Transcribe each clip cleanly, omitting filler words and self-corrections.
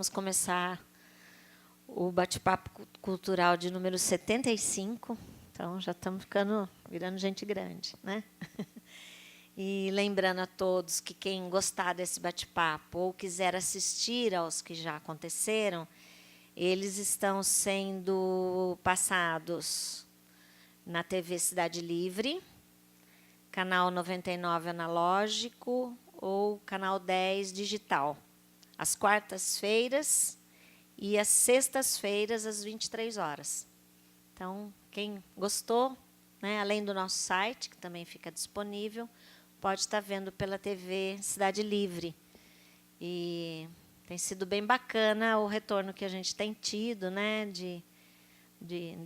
vamos começar o bate-papo cultural de número 75. Então, já estamos virando gente grande, né? E lembrando a todos que quem gostar desse bate-papo ou quiser assistir aos que já aconteceram, eles estão sendo passados na TV Cidade Livre, canal 99 analógico ou canal 10 digital, às quartas-feiras e às sextas-feiras, às 23 horas. Então, quem gostou, né, além do nosso site, que também fica disponível, pode estar vendo pela TV Cidade Livre. E tem sido bem bacana o retorno que a gente tem tido, né,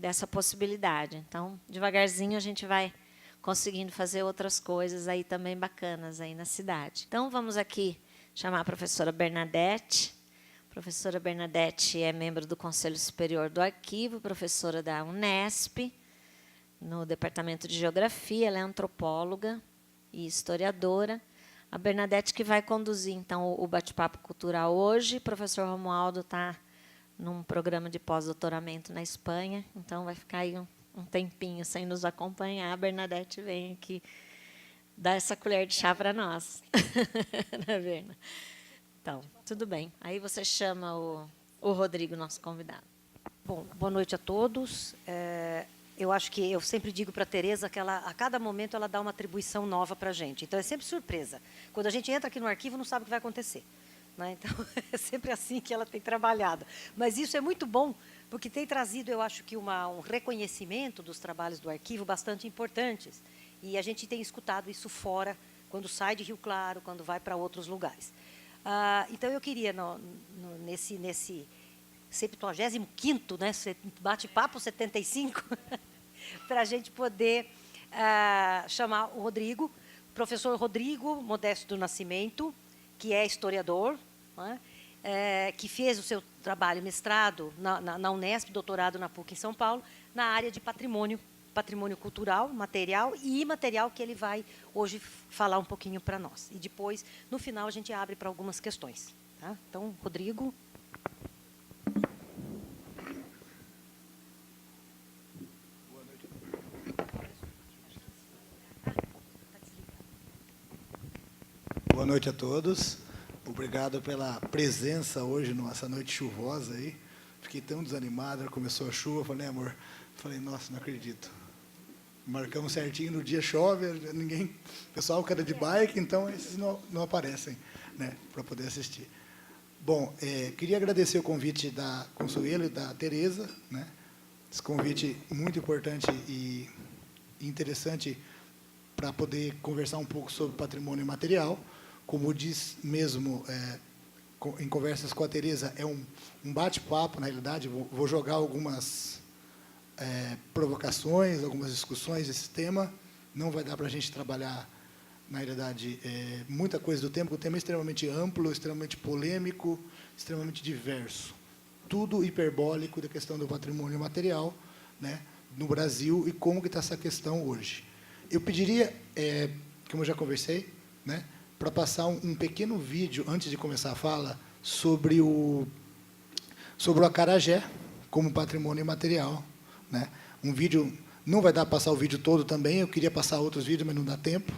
dessa possibilidade. Então, devagarzinho, a gente vai conseguindo fazer outras coisas aí também bacanas aí na cidade. Então, vamos aqui chamar a professora Bernadette. A professora Bernadette é membro do Conselho Superior do Arquivo, professora da Unesp, no Departamento de Geografia, ela é antropóloga e historiadora. A Bernadette que vai conduzir, então, o bate-papo cultural hoje. O professor Romualdo está num programa de pós-doutoramento na Espanha, então vai ficar aí um tempinho sem nos acompanhar. A Bernadette vem aqui dar essa colher de chá para nós. Né, Berna? Então, tudo bem. Aí você chama o Rodrigo, nosso convidado. Bom, boa noite a todos. Eu acho que eu sempre digo para a Tereza que ela, a cada momento ela dá uma atribuição nova para a gente. Então, é sempre surpresa. Quando a gente entra aqui no arquivo, não sabe o que vai acontecer. Né? Então, é sempre assim que ela tem trabalhado. Mas isso é muito bom, porque tem trazido, eu acho que um reconhecimento dos trabalhos do arquivo bastante importantes. E a gente tem escutado isso fora, quando sai de Rio Claro, quando vai para outros lugares. Então, eu queria, nesse 75º, né, bate-papo 75, para a gente poder chamar o Rodrigo, professor Rodrigo Modesto do Nascimento, que é historiador, né, que fez o seu trabalho mestrado na Unesp, doutorado na PUC em São Paulo, na área de patrimônio cultural, material e imaterial, que ele vai hoje falar um pouquinho para nós. E depois, no final, a gente abre para algumas questões. Tá? Então, Rodrigo. Boa noite a todos. Obrigado pela presença hoje, nessa noite chuvosa aí. Fiquei tão desanimado, começou a chuva, falei, amor, falei, nossa, não acredito. Marcamos certinho, no dia chove, ninguém, pessoal, cara de bike, então esses não aparecem, né, para poder assistir. Bom, queria agradecer o convite da Consuelo e da Tereza, né, esse convite muito importante e interessante para poder conversar um pouco sobre patrimônio imaterial. Como diz mesmo, em conversas com a Tereza, é um bate-papo, na realidade. Vou jogar algumas provocações, algumas discussões desse tema. Não vai dar para a gente trabalhar, na realidade, muita coisa do tema, porque o tema é extremamente amplo, extremamente polêmico, extremamente diverso. Tudo hiperbólico da questão do patrimônio material, né, no Brasil, e como que está essa questão hoje. Eu pediria, como eu já conversei, né, para passar um pequeno vídeo, antes de começar a fala, sobre o acarajé como patrimônio imaterial. Né? Um vídeo, não vai dar para passar o vídeo todo também, eu queria passar outros vídeos, mas não dá tempo.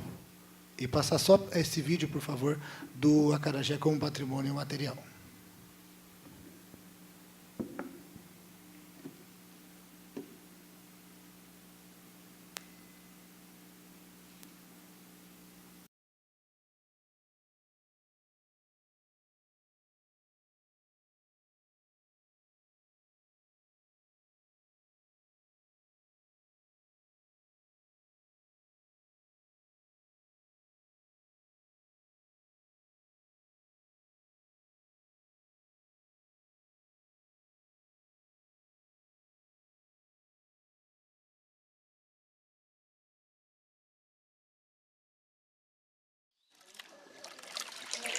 E passar só esse vídeo, por favor, do acarajé como patrimônio imaterial.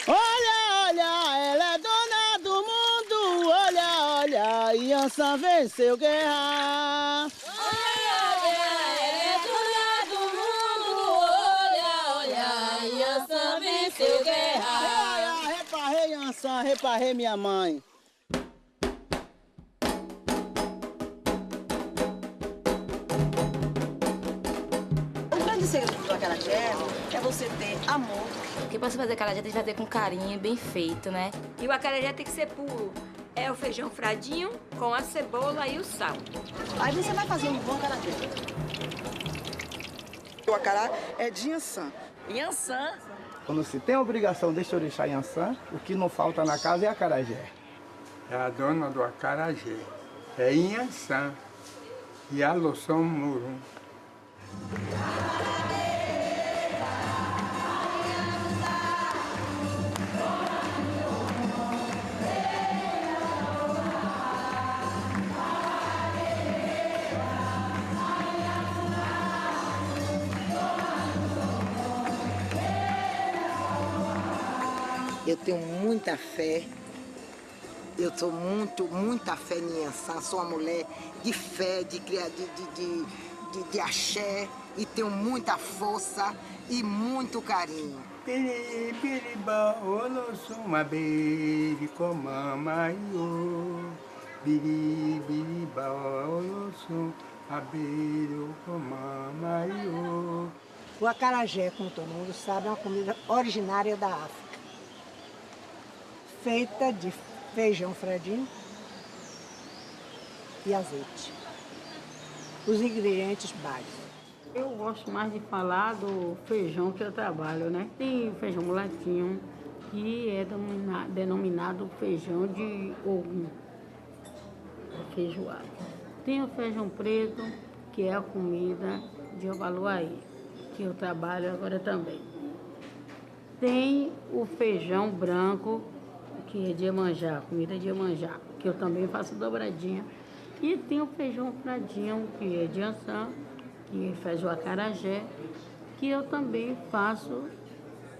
Olha, olha, ela é dona do mundo. Olha, olha, Iança venceu guerra. Olha, olha, ela é dona do mundo. Olha, olha, Iança venceu guerra. Reparei, Iança, reparei minha mãe. segredo do acarajé é você ter amor. Porque para você fazer acarajé tem que fazer com carinho, bem feito, né? E o acarajé tem que ser puro. É o feijão fradinho com a cebola e o sal. Aí você vai fazer um bom acarajé. O acará é de Yansan. Yansan. Quando se tem a obrigação deste orixá Yansan, o que não falta na casa é acarajé. É a dona do acarajé. É Inhansã e a loção Murum. Eu tenho muita fé. Eu sou muita fé em Yansan. Sou uma mulher de fé, de axé. E tenho muita força e muito carinho. Biribiriba, olossuma, bericomamaio. Biribiriba, olossuma, bericomamaio. O acarajé, como todo mundo sabe, é uma comida originária da África. Feita de feijão fradinho e azeite. Os ingredientes básicos. Eu gosto mais de falar do feijão que eu trabalho, né? Tem feijão mulatinho, que é denominado feijão de Ogum, feijoada. Tem o feijão preto, que é a comida de Obaluaí, que eu trabalho agora também. Tem o feijão branco, que é de Iemanjá, comida de Iemanjá, que eu também faço dobradinha. E tem o feijão fradinho, que é de Yansan, que faz o acarajé, que eu também faço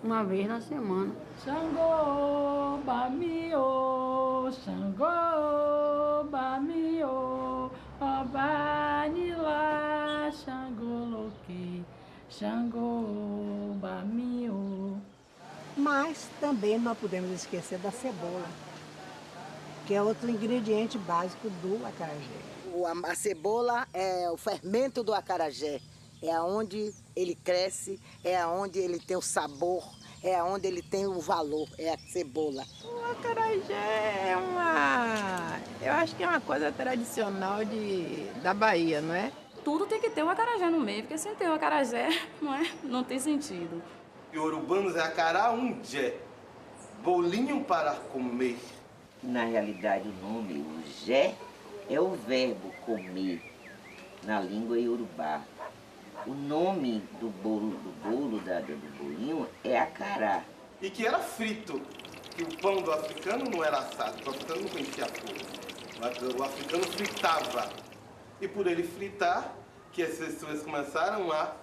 uma vez na semana. Xangô, bamio, Xangô, bamio, obanila, Xangô, loque, Xangô, bamio. Mas também não podemos esquecer da cebola, que é outro ingrediente básico do acarajé. A cebola é o fermento do acarajé. É aonde ele cresce, é aonde ele tem o sabor, é aonde ele tem o valor, é a cebola. O acarajé eu acho que é uma coisa tradicional da Bahia, não é? Tudo tem que ter um acarajé no meio, porque sem ter um acarajé, não tem sentido. Iorubanos é acará jé, bolinho para comer. Na realidade, o nome, o jé, é o verbo comer na língua iorubá. O nome do bolo do bolinho é acará. E que era frito, que o pão do africano não era assado, o africano não conhecia fogo. O africano fritava. E por ele fritar, que as pessoas começaram a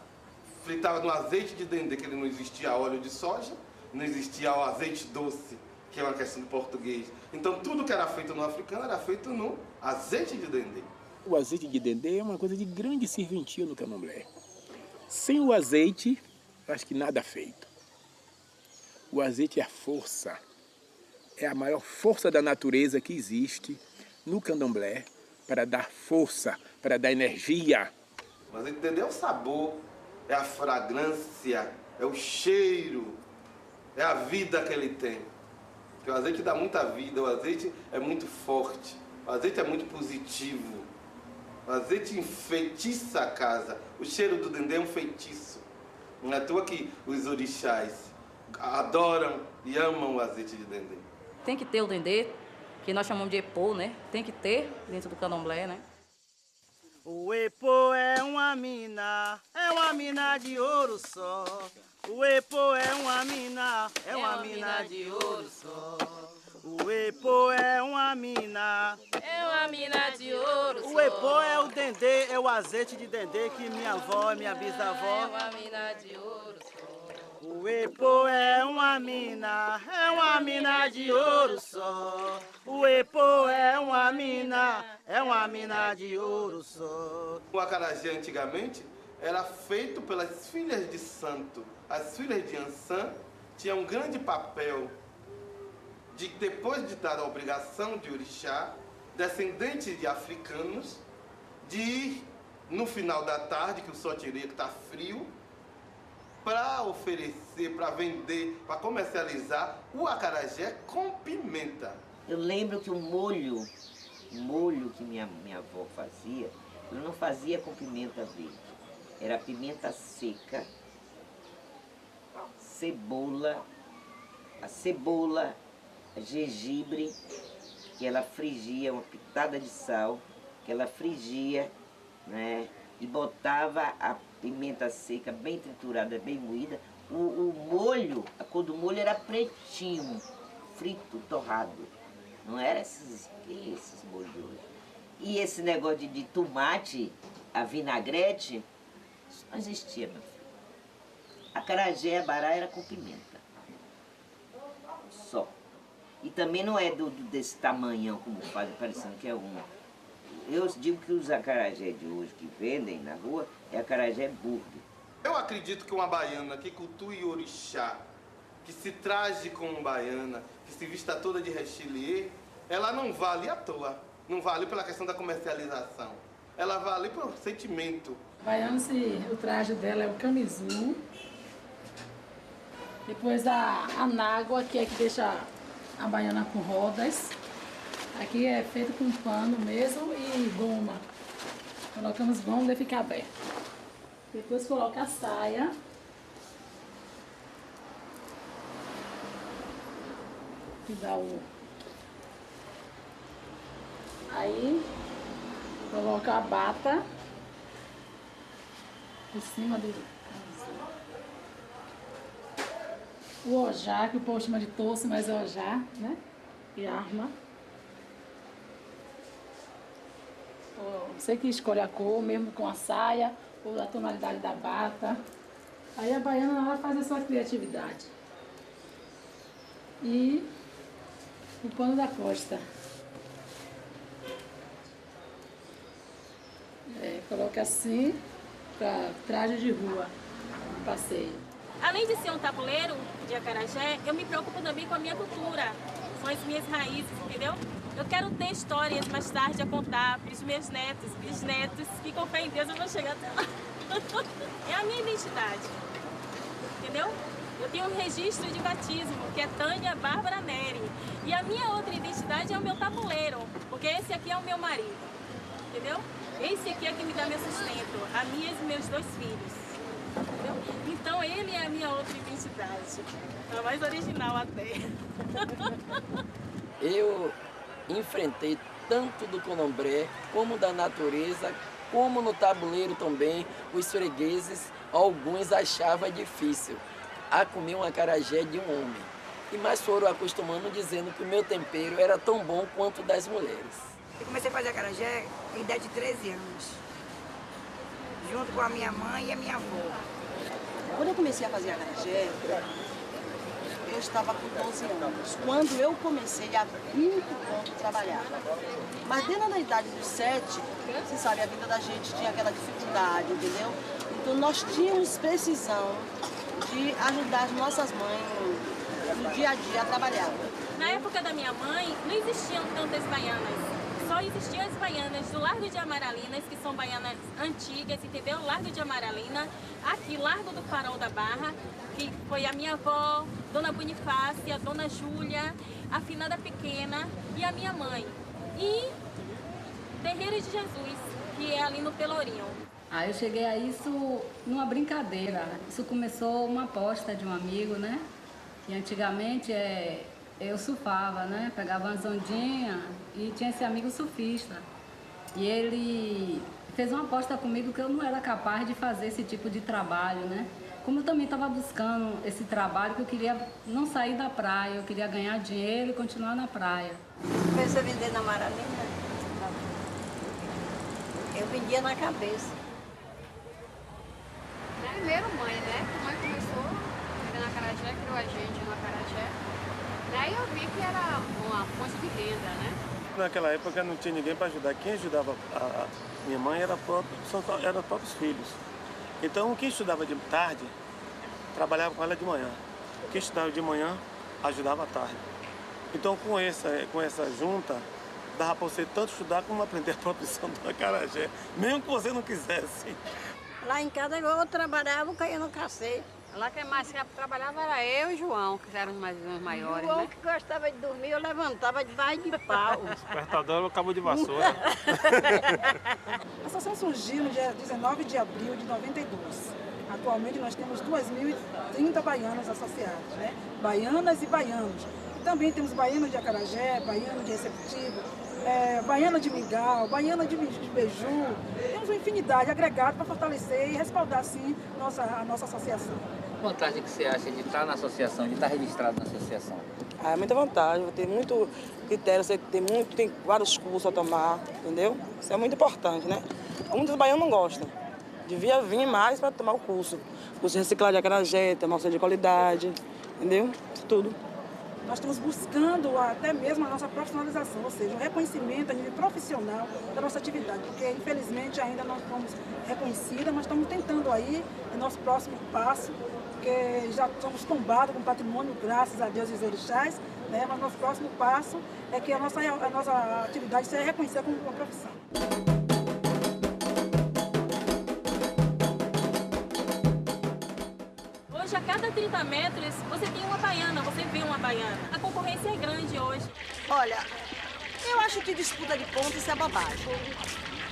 fritar no azeite de dendê, que ele não existia óleo de soja, não existia o azeite doce, que é uma questão do português. Então tudo que era feito no africano era feito no azeite de dendê. O azeite de dendê é uma coisa de grande serventia no candomblé. Sem o azeite, acho que nada é feito. O azeite é a força, é a maior força da natureza que existe no candomblé para dar força, para dar energia. O azeite de dendê é o sabor, é a fragrância, é o cheiro, é a vida que ele tem. Porque o azeite dá muita vida, o azeite é muito forte, o azeite é muito positivo. O azeite enfeitiça a casa. O cheiro do dendê é um feitiço. Não é à toa que os orixás adoram e amam o azeite de dendê. Tem que ter o dendê, que nós chamamos de epô, né? Tem que ter dentro do candomblé, né? O epô é uma mina de ouro só. O epô é uma mina de ouro só. O epô é uma mina de ouro só. O epô é o dendê, é o azeite de dendê que minha avó e minha bisavó. É uma mina de ouro só. O epô é uma mina de ouro só. O epô é uma mina de ouro só. O acarajé antigamente era feito pelas filhas de santo. As filhas de Yansan tinham um grande papel de, depois de dar a obrigação de orixá, descendentes de africanos, de ir no final da tarde, que o sol teria que estar frio, para oferecer, para vender, para comercializar o acarajé com pimenta. Eu lembro que o molho que minha avó fazia, eu não fazia com pimenta verde. Era pimenta seca, cebola, gengibre, que ela frigia, uma pitada de sal, que ela frigia, né? E botava a pimenta seca bem triturada, bem moída. O molho, a cor do molho era pretinho, frito, torrado. Não era esses molhos de hoje. E esse negócio de tomate, a vinagrete, isso não existia, meu filho. Acarajé, abará era com pimenta. Só. E também não é desse tamanhão, como fazem, parecendo que é uma. Eu digo que os acarajé de hoje que vendem na rua é acarajé burdo. Eu acredito que uma baiana que cultue orixá, que se traje como baiana, que se vista toda de rechilier, ela não vale à toa. Não vale pela questão da comercialização. Ela vale pelo sentimento. Baiana, o traje dela é o camisu. Depois a anágua, que é que deixa a baiana com rodas. Aqui é feito com pano mesmo e goma. Colocamos goma e fica aberto. Depois coloca a saia. Que dá o... Aí coloca a bata por cima do... O ojá, que o povo chama de touce, mas é ojá, né? E arma. Você que escolhe a cor, mesmo com a saia, ou a tonalidade da bata. Aí a baiana ela faz a sua criatividade. E o pano da costa. Coloca assim, para traje de rua, passeio. Além de ser um tabuleiro de acarajé, eu me preocupo também com a minha cultura, com as minhas raízes, entendeu? Eu quero ter histórias mais tarde a contar para os meus netos, bisnetos, que com fé em Deus eu vou chegar até lá. É a minha identidade, entendeu? Eu tenho um registro de batismo, que é Tânia Bárbara Neri. E a minha outra identidade é o meu tabuleiro, porque esse aqui é o meu marido, entendeu? Esse aqui é que me dá meu sustento, a minha e meus 2 filhos. Entendeu? Então ele é a minha outra identidade, a mais original até. Eu enfrentei tanto do candomblé, como da natureza, como no tabuleiro também, os fregueses, alguns achavam difícil a comer um acarajé de um homem. E mais foram acostumando dizendo que o meu tempero era tão bom quanto o das mulheres. Eu comecei a fazer acarajé com idade de 13 anos, junto com a minha mãe e a minha avó. Quando eu comecei a fazer acarajé, eu estava com 12 anos. Quando eu comecei a muito pouco trabalhar. Mas dentro da idade dos 7, você sabe, a vida da gente tinha aquela dificuldade, entendeu? Então nós tínhamos precisão de ajudar as nossas mães no dia a dia a trabalhar. Na época da minha mãe, não existiam tantas baianas. Só existiam as baianas do Largo de Amaralinas, que são baianas antigas, entendeu? Largo de Amaralina, aqui Largo do Farol da Barra, que foi a minha avó, Dona Bonifácia, Dona Júlia, a finada pequena e a minha mãe. E Terreiro de Jesus, que é ali no Pelourinho. Eu cheguei a isso numa brincadeira. Isso começou uma aposta de um amigo, né? E antigamente eu surfava, né? Pegava umas ondinhas e tinha esse amigo surfista. E ele fez uma aposta comigo que eu não era capaz de fazer esse tipo de trabalho, né? Como eu também estava buscando esse trabalho, que eu queria não sair da praia, eu queria ganhar dinheiro e continuar na praia. Comecei a vender na Amaralina. Eu vendia na cabeça. Primeiro mãe, né? A mãe começou vendendo acarajé, criou a gente no acarajé. Daí eu vi que era uma fonte de renda, né? Naquela época não tinha ninguém para ajudar. Quem ajudava a minha mãe eram os próprios filhos. Então quem estudava de tarde, trabalhava com ela de manhã. Quem estudava de manhã, ajudava à tarde. Então com essa junta, dava para você tanto estudar como aprender a profissão do acarajé, mesmo que você não quisesse. Lá em casa eu trabalhava, caía no cacete. Lá quem mais trabalhava era eu e João, que eram os maiores, João, né? que gostava de dormir, eu levantava debaixo de pau. O despertador era o cabo de vassoura. A associação surgiu no dia 19 de abril de 92. Atualmente nós temos 2.030 baianos associados, né? Baianas e baianos. E também temos baiano de Acarajé, baiano de Receptivo, baiana de Mingau, baiana de Beju. Temos uma infinidade agregada para fortalecer e respaldar, assim, a nossa associação. Que vantagem que você acha de estar na associação, de estar registrado na associação? É muita vantagem, tem muito critério, você tem vários cursos a tomar, entendeu? Isso é muito importante, né? Muitos baianos não gostam. Devia vir mais para tomar o curso. Curso de reciclagem de acarajé, ter uma de qualidade, entendeu? Isso tudo. Nós estamos buscando até mesmo a nossa profissionalização, ou seja, o reconhecimento a nível profissional da nossa atividade, porque infelizmente ainda não fomos reconhecidas, mas estamos tentando aí, é nosso próximo passo, porque já somos tombados com patrimônio, graças a Deus e os orixás, né? Mas nosso próximo passo é que a nossa atividade seja reconhecida como uma profissão. Hoje, a cada 30 metros, você tem uma baiana, você vê uma baiana. A concorrência é grande hoje. Olha, eu acho que disputa de ponto isso é bobagem.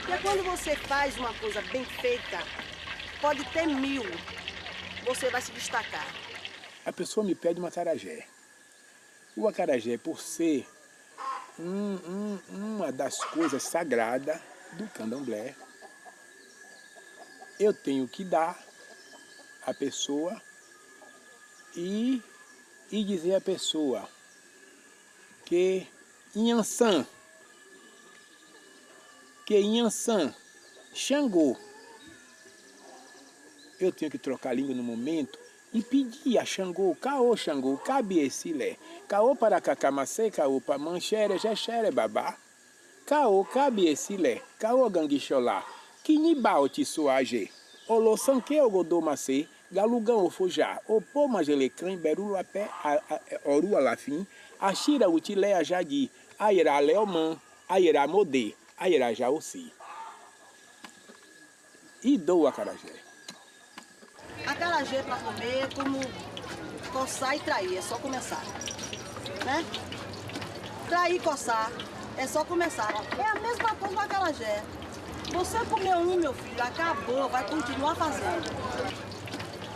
Porque quando você faz uma coisa bem feita, pode ter 1000, você vai se destacar. A pessoa me pede um acarajé. O acarajé, por ser uma das coisas sagradas do candomblé, eu tenho que dar à pessoa e dizer à pessoa que Inhansã, Xangô, eu tenho que trocar a língua no momento e pedir a Xangô, caô Xangô, cabe esse lé, caô para cacamacê, caô para manxere, jexere babá, caô cabe esse lé, caô ganguixolá, quinibao tissuage, olô sanque ogodomacê, galugão ofujá, opô magelecã, berulu apé, oru alafim, axira utilé ajadi, aira leomã, aira modê, aira jaossi. E dou acarajé. Acarajé para comer é como coçar e trair, é só começar, né? Trair e coçar, é só começar. É a mesma coisa do acarajé. Você comeu um, meu filho, acabou, vai continuar fazendo.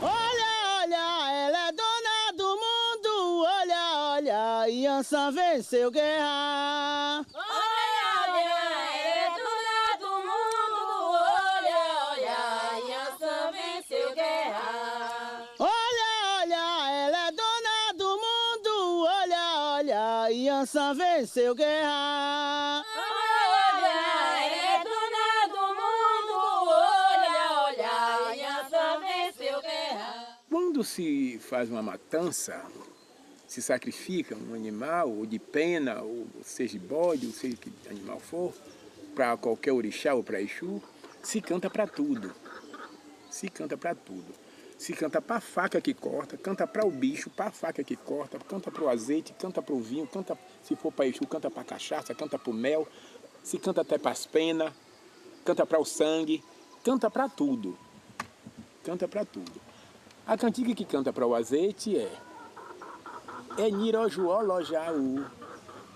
Olha, olha, ela é dona do mundo, olha, olha, Inhansã venceu guerra. Olha, olha, é dona do mundo, olha, olha, Inhansã venceu guerra. Olha, olha, ela é dona do mundo, olha, olha, Inhansã venceu guerra. Olha, é dona do mundo, olha, olha, Inhansã venceu guerra. Quando se faz uma matança, se sacrifica um animal, ou de pena, ou seja de bode, ou seja que animal for, para qualquer orixá ou para Exu, se canta para tudo. Se canta para tudo. Se canta para a faca que corta, canta para o bicho, para a faca que corta, canta para o azeite, canta para o vinho, canta, se for para Exu, canta para a cachaça, canta para o mel, se canta até para as penas, canta para o sangue, canta para tudo. Canta para tudo. A cantiga que canta para o azeite é Nirojuó Lojaú,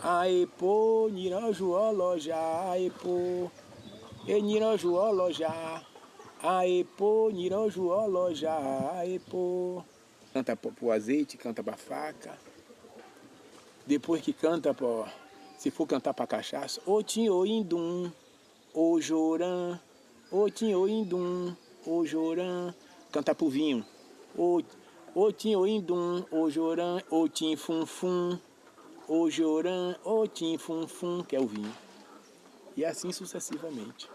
Aepô, Nirojuó Lojá, Aepô, Nirojuó Lojá, Aepô, Nirojuó Lojá, Aepô. Canta para o azeite, canta para a faca. Depois que canta, se for cantar para a cachaça, Otinhoindum, Ojorã, Otinhoindum, Ojorã. Cantar para o vinho, Otinhoindum, Ojorã, Otinfunfum, Ojorã, Otinfunfum, que é o vinho. E assim sucessivamente.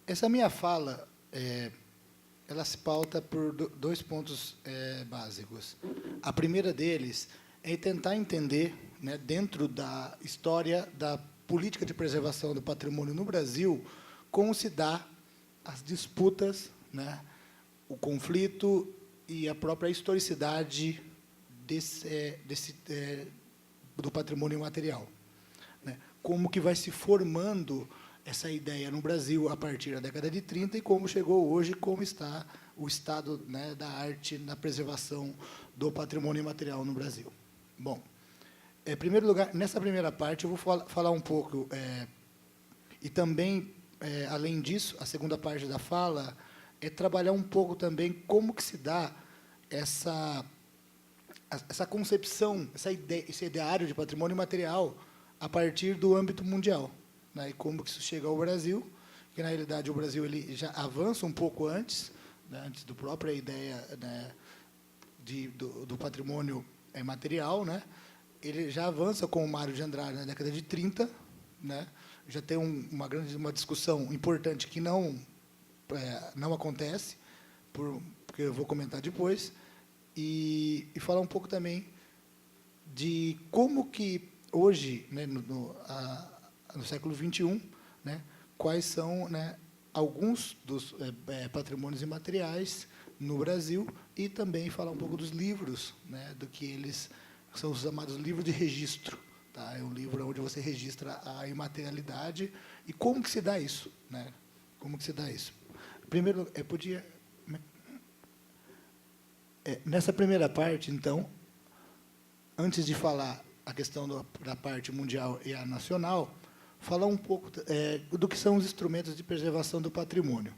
Essa minha fala, ela se pauta por 2 pontos básicos. A primeira deles é tentar entender, né, dentro da história da política de preservação do patrimônio no Brasil, como se dá as disputas, né, o conflito e a própria historicidade do patrimônio imaterial. Né? como que vai se formando essa ideia no Brasil a partir da década de 30 e como chegou hoje, como está o estado, né, da arte na preservação do patrimônio imaterial no Brasil. Bom, em primeiro lugar, nessa primeira parte, eu vou falar um pouco, e também, além disso, a segunda parte da fala é trabalhar um pouco também como que se dá essa concepção, esse ideário de patrimônio imaterial a partir do âmbito mundial, né, e como que isso chega ao Brasil, que, na realidade, o Brasil ele já avança um pouco antes, né, antes da própria ideia, né, do patrimônio material, né, ele já avança com o Mário de Andrade na década de 30, né, já tem uma discussão importante que não acontece, porque eu vou comentar depois, e falar um pouco também de como que hoje, né, no século XXI, né, quais são, né, alguns dos patrimônios imateriais no Brasil, e também falar um pouco dos livros, né, do que eles são os chamados livros de registro. Tá? É um livro onde você registra a imaterialidade e como que se dá isso, né? Como que se dá isso? Primeiro, nessa primeira parte, então, antes de falar a questão da parte mundial e a nacional, falar um pouco do que são os instrumentos de preservação do patrimônio.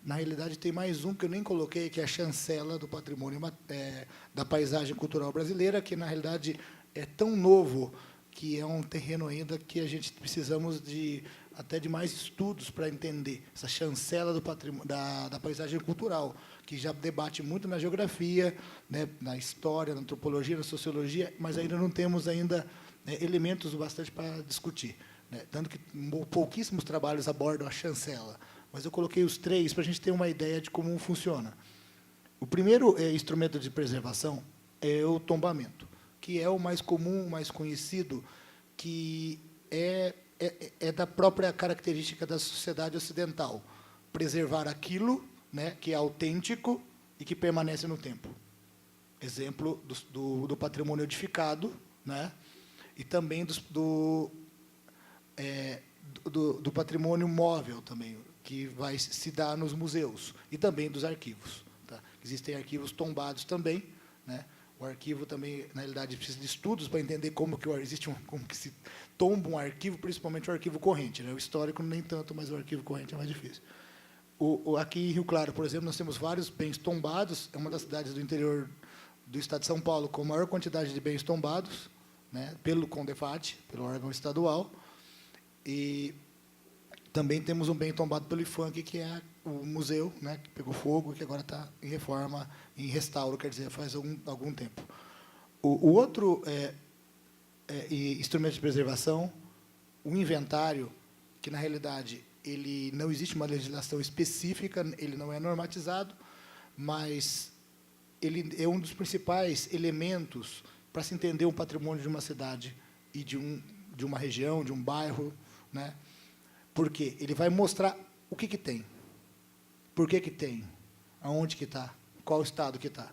Na realidade, tem mais um que eu nem coloquei, que é a chancela do patrimônio da paisagem cultural brasileira, que, na realidade, é tão novo que é um terreno ainda que a gente precisamos até de mais estudos para entender essa chancela do patrimônio, da paisagem cultural, que já debate muito na geografia, né, na história, na antropologia, na sociologia, mas ainda não temos elementos bastante para discutir, né, tanto que pouquíssimos trabalhos abordam a chancela. Mas eu coloquei os 3 para a gente ter uma ideia de como funciona. O primeiro instrumento de preservação é o tombamento, que é o mais comum, mais conhecido, que é da própria característica da sociedade ocidental, preservar aquilo, né, que é autêntico e que permanece no tempo. Exemplo do patrimônio edificado, né, e também do patrimônio móvel também, que vai se dar nos museus, e também dos arquivos. Tá? Existem arquivos tombados também, né? O arquivo também, na realidade, precisa de estudos para entender como que se tomba um arquivo, principalmente o arquivo corrente, né? O histórico nem tanto, mas o arquivo corrente é mais difícil. Aqui em Rio Claro, por exemplo, nós temos vários bens tombados, é uma das cidades do interior do estado de São Paulo com a maior quantidade de bens tombados, né, pelo CONDEFAT, pelo órgão estadual, e também temos um bem tombado pelo IFAM, que é o museu, né, que pegou fogo e que agora está em reforma, em restauro, quer dizer, faz algum tempo. O outro instrumento de preservação, o inventário, que, na realidade, ele não existe uma legislação específica, ele não é normatizado, mas ele é um dos principais elementos para se entender um patrimônio de uma cidade e de uma região, de um bairro, né? Porque ele vai mostrar o que tem, por que tem, aonde que está, qual estado que está.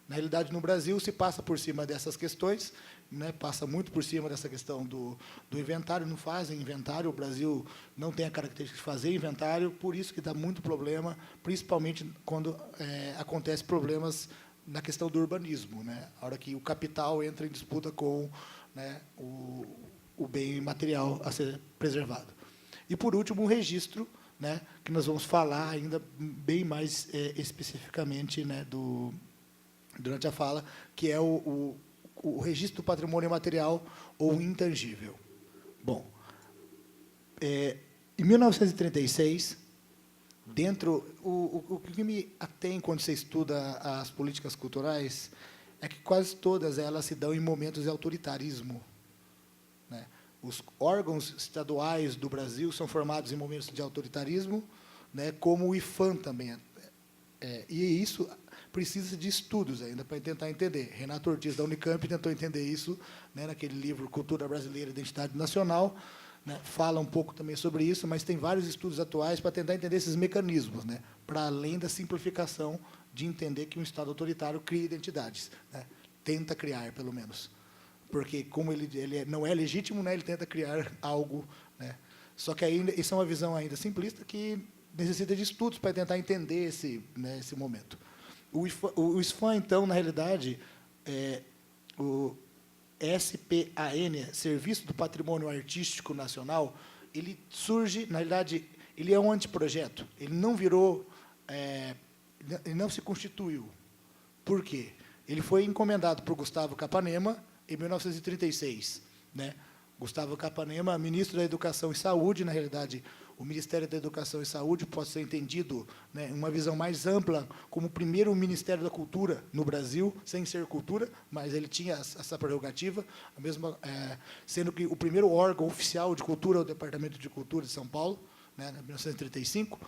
Na realidade, no Brasil, se passa por cima dessas questões, né, passa muito por cima dessa questão do inventário, não fazem inventário, o Brasil não tem a característica de fazer inventário, por isso que dá muito problema, principalmente quando acontecem problemas na questão do urbanismo, né, a hora que o capital entra em disputa com, né, o bem material a ser preservado. E, por último, um registro, né, que nós vamos falar ainda bem mais especificamente, né, durante a fala, que é o registro do patrimônio imaterial ou intangível. Bom, em 1936, o que me atém quando você estuda as políticas culturais é que quase todas elas se dão em momentos de autoritarismo, né? Os órgãos estaduais do Brasil são formados em momentos de autoritarismo, né, como o IFAM também. E isso precisa de estudos ainda para tentar entender. Renato Ortiz, da Unicamp, tentou entender isso, né, naquele livro Cultura Brasileira e Identidade Nacional, né, fala um pouco também sobre isso, mas tem vários estudos atuais para tentar entender esses mecanismos, né, para além da simplificação de entender que um Estado autoritário cria identidades, né, tenta criar, pelo menos. porque como ele não é legítimo, né, ele tenta criar algo, né? Só que ainda isso é uma visão ainda simplista que necessita de estudos para tentar entender esse momento. O SFAM, então, na realidade, o SPAN, Serviço do Patrimônio Artístico Nacional, ele surge, na realidade, ele é um anteprojeto. Ele não virou, ele não se constituiu. Por quê? Ele foi encomendado por Gustavo Capanema em 1936, né? Gustavo Capanema, ministro da Educação e Saúde, na realidade, o Ministério da Educação e Saúde pode ser entendido, né, uma visão mais ampla, como o primeiro Ministério da Cultura no Brasil, sem ser cultura, mas ele tinha essa prerrogativa, a mesma, sendo que o primeiro órgão oficial de cultura é o Departamento de Cultura de São Paulo, né, em 1935,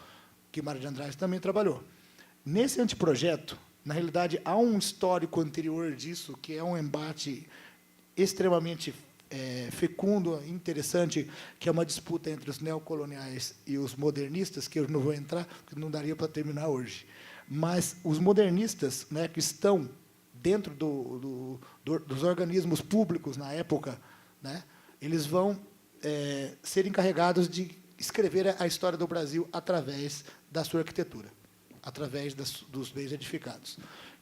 que Mário de Andrade também trabalhou. Nesse anteprojeto, na realidade, há um histórico anterior disso, que é um embate extremamente fecundo, interessante, que é uma disputa entre os neocoloniais e os modernistas, que eu não vou entrar, porque não daria para terminar hoje. Mas os modernistas, né, que estão dentro dos organismos públicos na época, né, eles vão ser encarregados de escrever a história do Brasil através da sua arquitetura, através dos bens edificados.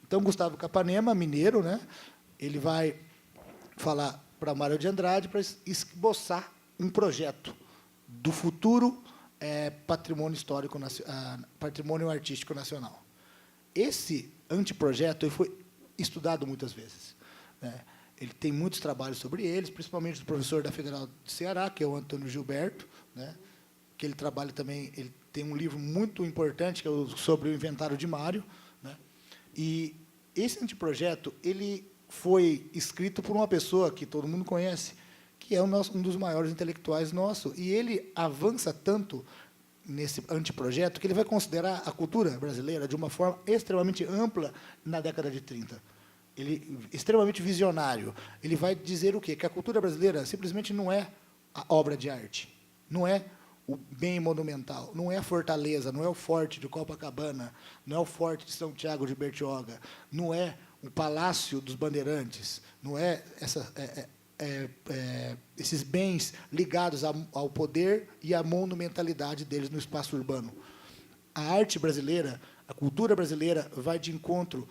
Então, Gustavo Capanema, mineiro, né, ele vai falar para Mário de Andrade para esboçar um projeto do futuro patrimônio histórico, patrimônio artístico nacional. Esse anteprojeto foi estudado muitas vezes, né? Ele tem muitos trabalhos sobre eles, principalmente do professor da Federal de Ceará, que é o Antônio Gilberto, né? Que ele trabalha também, ele tem um livro muito importante que é sobre o inventário de Mário, né? E esse anteprojeto, ele foi escrito por uma pessoa que todo mundo conhece, que é um dos maiores intelectuais nosso, e ele avança tanto nesse anteprojeto que ele vai considerar a cultura brasileira de uma forma extremamente ampla na década de 30. Ele extremamente visionário. Ele vai dizer o quê? Que a cultura brasileira simplesmente não é a obra de arte, não é o bem monumental, não é a fortaleza, não é o forte de Copacabana, não é o forte de São Tiago de Bertioga, não é o Palácio dos Bandeirantes, não é esses bens ligados ao poder e à monumentalidade deles no espaço urbano. A arte brasileira, a cultura brasileira vai de encontro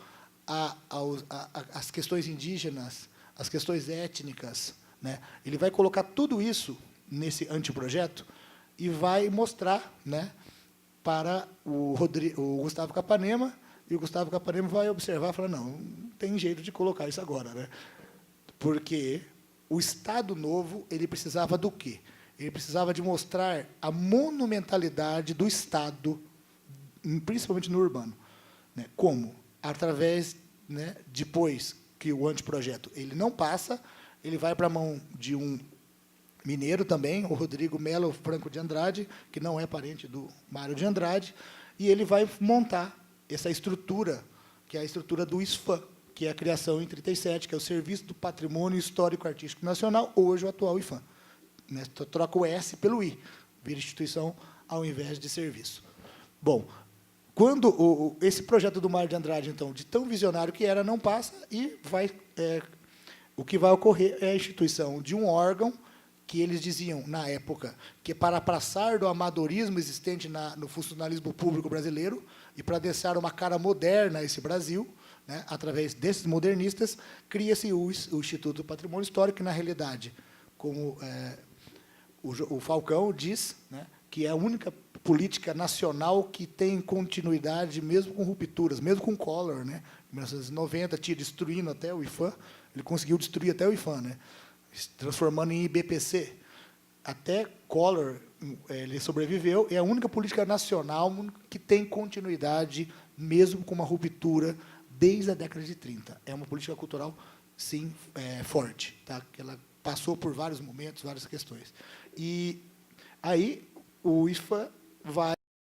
às questões indígenas, às questões étnicas, né? Ele vai colocar tudo isso nesse anteprojeto e vai mostrar, né, para o Gustavo Capanema, e o Gustavo Capanema vai observar e falar, não tem jeito de colocar isso agora, né? Porque o Estado Novo ele precisava do quê? Ele precisava de mostrar a monumentalidade do Estado, principalmente no urbano, né? Como? Através, né, depois que o anteprojeto ele não passa, ele vai para a mão de um mineiro também, o Rodrigo Melo Franco de Andrade, que não é parente do Mário de Andrade, e ele vai montar essa estrutura, que é a estrutura do SFAM, que é a criação em 37, que é o Serviço do Patrimônio Histórico Artístico Nacional, hoje o atual IFAM. Né? Troca o S pelo I, vira instituição ao invés de serviço. Bom, quando esse projeto do Mário de Andrade, então, de tão visionário que era, não passa, e o que vai ocorrer é a instituição de um órgão que eles diziam, na época, que para passar do amadorismo existente no funcionalismo público brasileiro e para deixar uma cara moderna a esse Brasil, né, através desses modernistas, cria-se o Instituto do Patrimônio Histórico, que, na realidade, como o Falcão diz, né, que é a única política nacional que tem continuidade, mesmo com rupturas, mesmo com Collor, né, em 1990, tinha destruindo até o IFAM, ele conseguiu destruir até o IFAM, né, transformando em IBPC. Até Collor ele sobreviveu, é a única política nacional que tem continuidade, mesmo com uma ruptura, desde a década de 30. É uma política cultural, sim, forte, tá? Que ela passou por vários momentos, várias questões. E aí o IFAM vai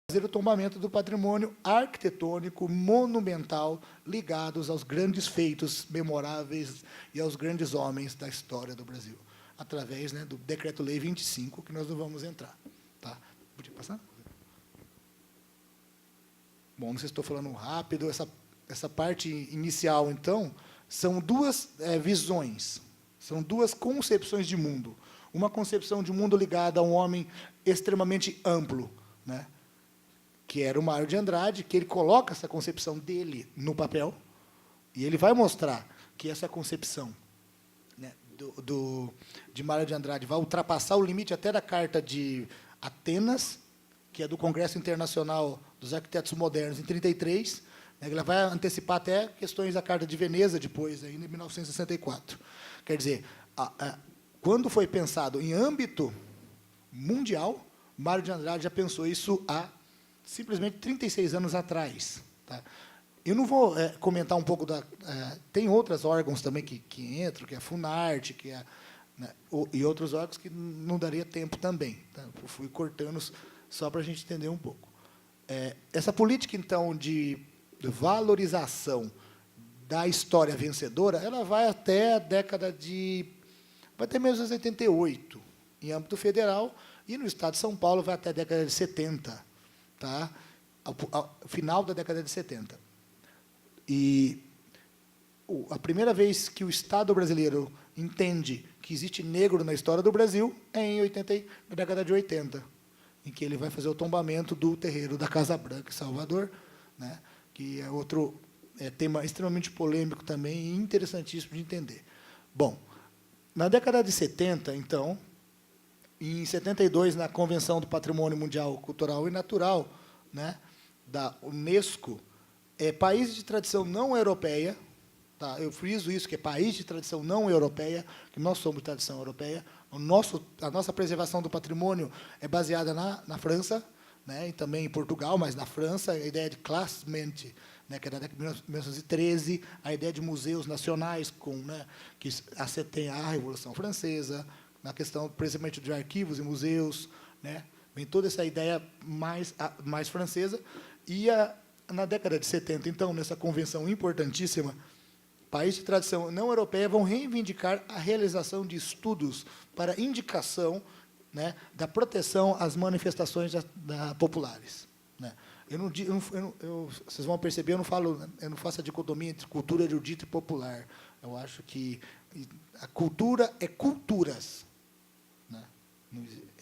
fazer o tombamento do patrimônio arquitetônico monumental ligados aos grandes feitos memoráveis e aos grandes homens da história do Brasil, através, né, do Decreto-Lei 25, que nós não vamos entrar. Tá? Podia passar? Bom, não sei se estou falando rápido. Essa parte inicial, então, são duas visões. São duas concepções de mundo. Uma concepção de mundo ligada a um homem extremamente amplo, né? Que era o Mário de Andrade, que ele coloca essa concepção dele no papel, e ele vai mostrar que essa concepção, né, de Mário de Andrade vai ultrapassar o limite até da Carta de Atenas, que é do Congresso Internacional dos Arquitetos Modernos, em 1933, né, ela vai antecipar até questões da Carta de Veneza, depois, ainda em 1964. Quer dizer, quando foi pensado em âmbito mundial, Mário de Andrade já pensou isso há simplesmente 36 anos atrás. Tá? Eu não vou comentar um pouco da... tem outros órgãos também que entram, que é a Funarte, que é, né, e outros órgãos que não daria tempo também. Tá? Eu fui cortando só para a gente entender um pouco. Essa política, então, de valorização da história vencedora, ela vai até a década de... vai até 1988, em âmbito federal, e no estado de São Paulo vai até a década de 70, tá? Ao final da década de 70. E a primeira vez que o Estado brasileiro entende que existe negro na história do Brasil é na década de 80, em que ele vai fazer o tombamento do terreiro da Casa Branca, em Salvador, né? Que é outro tema extremamente polêmico também e interessantíssimo de entender. Bom, na década de 70, então, em 72, na Convenção do Patrimônio Mundial Cultural e Natural, né, da Unesco, países de tradição não europeia, tá? Eu friso isso, que é país de tradição não europeia, que nós somos de tradição europeia, a nossa preservação do patrimônio é baseada na França, né, e também em Portugal, mas na França, a ideia de classement, né, que é da década de 1913, a ideia de museus nacionais, né, que tem a Revolução Francesa, na questão, principalmente, de arquivos e museus, né, vem toda essa ideia mais francesa. E na década de 70, então, nessa convenção importantíssima, países de tradição não europeia vão reivindicar a realização de estudos para indicação, né, da proteção às manifestações populares. Né. Vocês vão perceber, eu não faço a dicotomia entre cultura erudita e popular. Eu acho que a cultura é culturas. Né.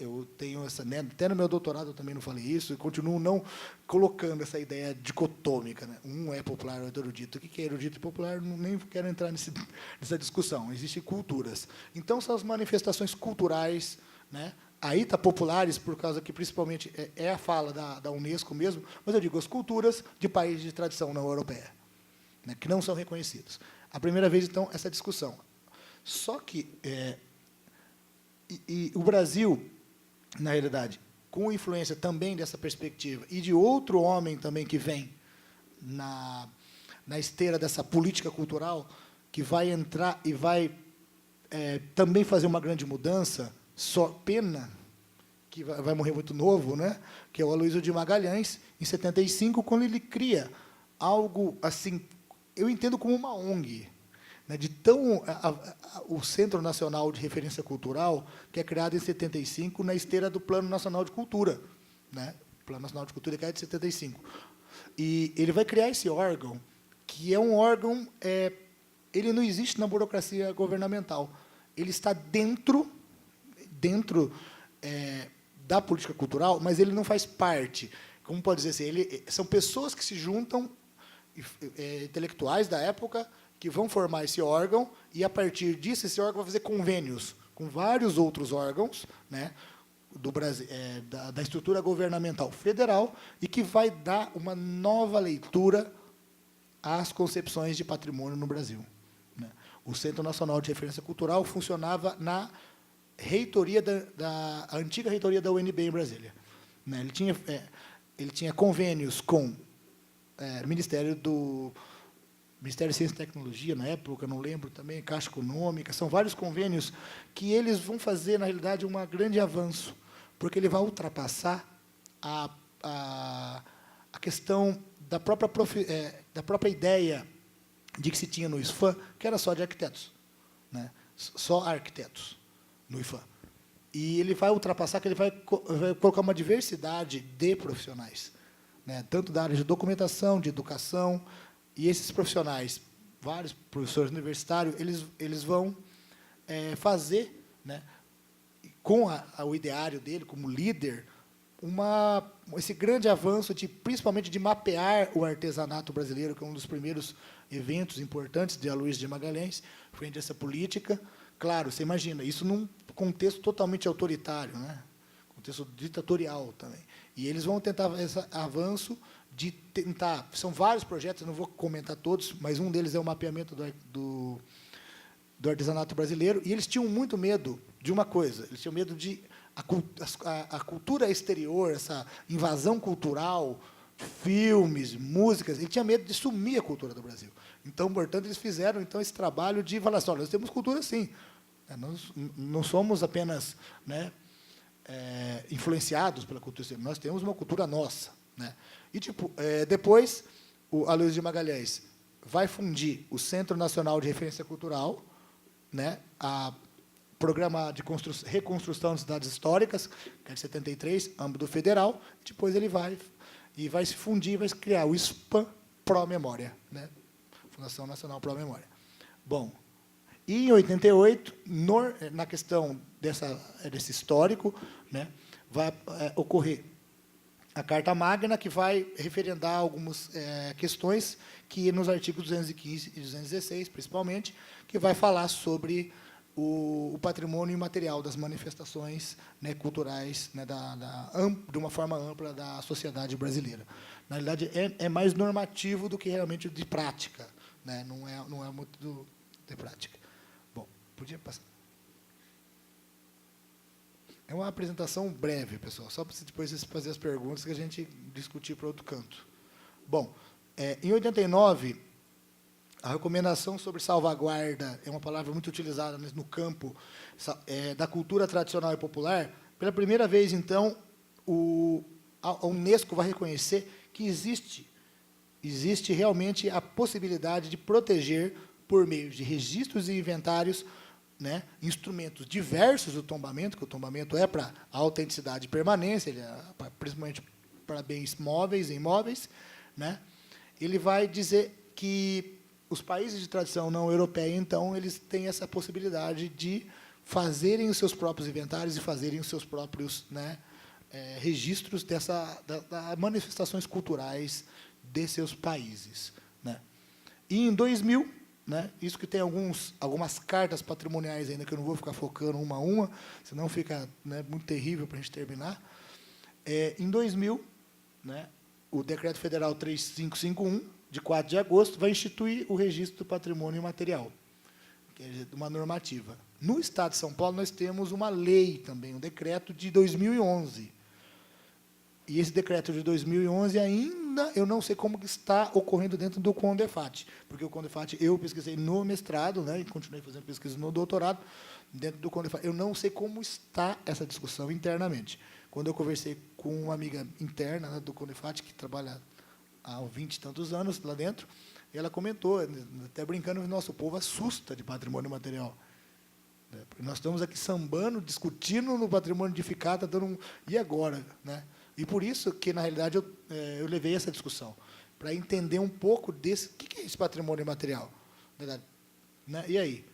Eu tenho essa, né, até no meu doutorado eu também não falei isso, e continuo não colocando essa ideia dicotômica. Né. Um é popular, o outro é erudito. O que é erudito e popular? Nem quero entrar nessa discussão. Existem culturas. Então, são as manifestações culturais, né. Aí está populares, por causa que, principalmente, é a fala da Unesco mesmo, mas eu digo as culturas de países de tradição não europeia, né, que não são reconhecidos. A primeira vez, então, essa discussão. Só que o Brasil, na realidade, com influência também dessa perspectiva, e de outro homem também que vem na esteira dessa política cultural, que vai entrar e vai também fazer uma grande mudança, só pena que vai morrer muito novo, né? Que é o Aloysio de Magalhães, em 75, quando ele cria algo assim, eu entendo como uma ONG, né? O Centro Nacional de Referência Cultural, que é criado em 75 na esteira do Plano Nacional de Cultura, né? O Plano Nacional de Cultura é de 75. E ele vai criar esse órgão, que é um órgão, ele não existe na burocracia governamental, ele está dentro da política cultural, mas ele não faz parte. Como pode dizer assim? São pessoas que se juntam, intelectuais da época, que vão formar esse órgão, e, a partir disso, esse órgão vai fazer convênios com vários outros órgãos, né, do Brasil, da estrutura governamental federal, e que vai dar uma nova leitura às concepções de patrimônio no Brasil. Né. O Centro Nacional de Referência Cultural funcionava na reitoria a antiga reitoria da UNB em Brasília. Né. Ele tinha convênios com o Ministério de Ciência e Tecnologia, na época, não lembro também, Caixa Econômica, são vários convênios que eles vão fazer, na realidade, um grande avanço, porque ele vai ultrapassar a questão da própria ideia de que se tinha no ISFAM, que era só de arquitetos, né, só arquitetos no IFAM. E ele vai ultrapassar, que ele vai colocar uma diversidade de profissionais, né, tanto da área de documentação, de educação, e esses profissionais, vários professores universitários, eles vão fazer, né, com o ideário dele como líder, esse grande avanço, principalmente de mapear o artesanato brasileiro, que é um dos primeiros eventos importantes de Aloysio de Magalhães, frente a essa política. Claro, você imagina, isso num contexto totalmente autoritário, né? Contexto ditatorial também. E eles vão tentar esse avanço de tentar... São vários projetos, eu não vou comentar todos, mas um deles é o mapeamento do artesanato brasileiro, e eles tinham muito medo de uma coisa, eles tinham medo de a cultura exterior, essa invasão cultural, filmes, músicas, ele tinha medo de sumir a cultura do Brasil. Então, portanto, eles fizeram então esse trabalho de falar assim, olha, nós temos cultura sim, nós não somos apenas, né, influenciados pela cultura exterior, nós temos uma cultura nossa, né? E depois o Aloysio de Magalhães vai fundir o Centro Nacional de Referência Cultural, né, a Programa de Reconstrução de Cidades Históricas, que é de 73, âmbito federal. Depois ele vai se fundir, vai criar o SPAM Pro Memória, né? Fundação Nacional Pro Memória. Bom, e em 88, na questão desse histórico, né, vai ocorrer a Carta Magna, que vai referendar algumas questões que, nos artigos 215 e 216, principalmente, que vai falar sobre o patrimônio imaterial das manifestações, né, culturais, né, de uma forma ampla da sociedade brasileira. Na realidade, é mais normativo do que realmente de prática, né? Não é muito de prática. Bom, podia passar. É uma apresentação breve, pessoal, só para depois vocês fazerem as perguntas que a gente discutir para outro canto. Bom, em 89, a recomendação sobre salvaguarda é uma palavra muito utilizada no campo da cultura tradicional e popular. Pela primeira vez, então, a Unesco vai reconhecer que existe realmente a possibilidade de proteger, por meio de registros e inventários, né, instrumentos diversos do tombamento, que o tombamento é para a autenticidade e permanência, ele é principalmente para bens móveis e imóveis, né? Ele vai dizer que os países de tradição não europeia, então, eles têm essa possibilidade de fazerem os seus próprios inventários e fazerem os seus próprios, né, registros das manifestações culturais de seus países, né? E em 2000, né, isso que tem algumas cartas patrimoniais ainda, que eu não vou ficar focando uma a uma, senão fica, né, muito terrível para a gente terminar. Em 2000, né, o Decreto Federal 3551, de 4 de agosto, vai instituir o Registro do Patrimônio Imaterial, que é uma normativa. No Estado de São Paulo, nós temos uma lei também, um decreto de 2011. E esse decreto de 2011 ainda, eu não sei como que está ocorrendo dentro do CONDEFAT, porque o CONDEFAT eu pesquisei no mestrado, né, e continuei fazendo pesquisa no doutorado, dentro do CONDEFAT. Eu não sei como está essa discussão internamente. Quando eu conversei com uma amiga interna, né, do CONDEFAT, que trabalha há 20 e tantos anos lá dentro, ela comentou, até brincando, que nosso povo assusta de patrimônio material. Nós estamos aqui sambando, discutindo no patrimônio edificado, dando e agora, né? E por isso que, na realidade, eu levei essa discussão, para entender um pouco desse... O que é esse patrimônio imaterial? Né? E aí?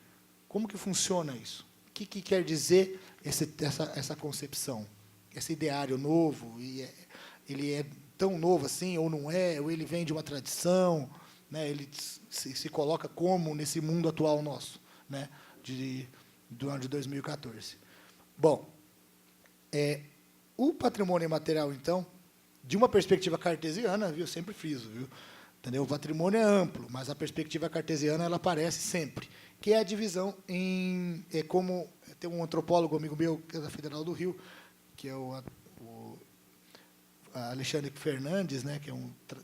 Como que funciona isso? O que quer dizer essa concepção? Esse ideário novo? Ele é tão novo assim, ou não é? Ou ele vem de uma tradição? Né? Ele se coloca como nesse mundo atual nosso, né? Do ano de 2014. Bom, o patrimônio imaterial, então, de uma perspectiva cartesiana, viu, eu sempre friso, viu? Entendeu? O patrimônio é amplo, mas a perspectiva cartesiana ela aparece sempre, que é a divisão em... como tem um antropólogo amigo meu, que é da Federal do Rio, que é o Alexandre Fernandes, né, que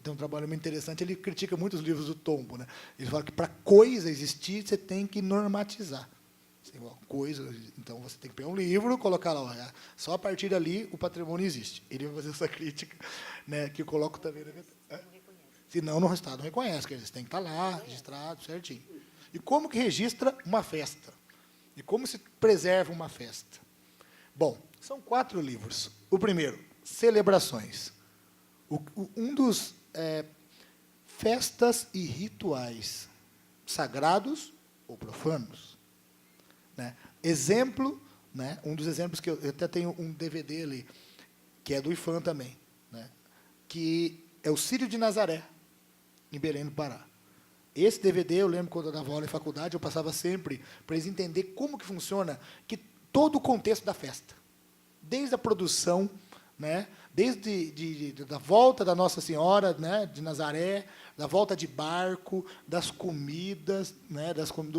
tem um trabalho muito interessante, ele critica muito os livros do Tombo, né? Ele fala que, para coisa existir, você tem que normatizar. Coisa, então você tem que pegar um livro, colocar lá, só a partir dali o patrimônio existe. Ele vai fazer essa crítica, né, que eu coloco também. Senão, no Estado não reconhece, que eles têm que estar lá, registrado, certinho. E como que registra uma festa? E como se preserva uma festa? Bom, são 4 livros. O primeiro, Celebrações. Um dos festas e rituais, sagrados ou profanos. né? Exemplo, né? Um dos exemplos que eu até tenho um DVD ali, que é do IFAM também, né? Que é o Círio de Nazaré, em Belém do Pará. Esse DVD, eu lembro quando eu dava aula em faculdade, eu passava sempre para eles entenderem como que funciona todo o contexto da festa. Desde a produção, né, desde da volta da Nossa Senhora, né, de Nazaré, da volta de barco, das comidas, né,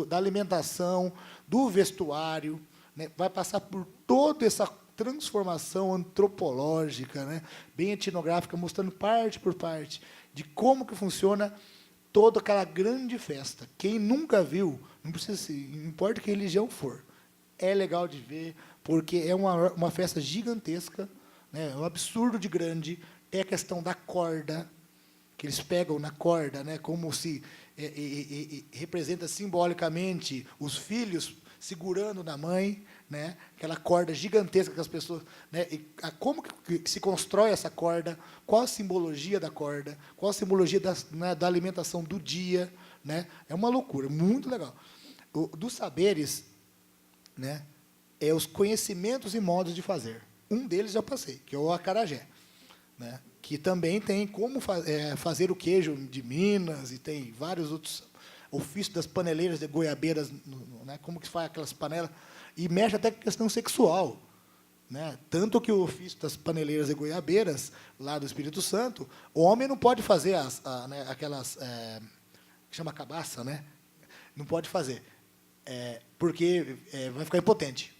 da alimentação, do vestuário, né, vai passar por toda essa transformação antropológica, né, bem etnográfica, mostrando parte por parte de como que funciona toda aquela grande festa. Quem nunca viu, não precisa, não importa que religião for, é legal de ver, porque é uma festa gigantesca, né, é um absurdo de grande. É a questão da corda, que eles pegam na corda, né, como se representa simbolicamente os filhos segurando na mãe, né, aquela corda gigantesca que as pessoas, né, como que se constrói essa corda, qual a simbologia da corda, qual a simbologia da alimentação do dia, né, é uma loucura, muito legal. Dos saberes, né, é os conhecimentos e modos de fazer. Um deles já passei, que é o acarajé, né, que também tem como fazer o queijo de Minas e tem vários outros ofícios das paneleiras de goiabeiras, né, como que faz aquelas panelas, e mexe até com a questão sexual, né? Tanto que o ofício das paneleiras de goiabeiras, lá do Espírito Santo, o homem não pode fazer né, aquelas, que chama cabaça, né? Não pode fazer, porque vai ficar impotente.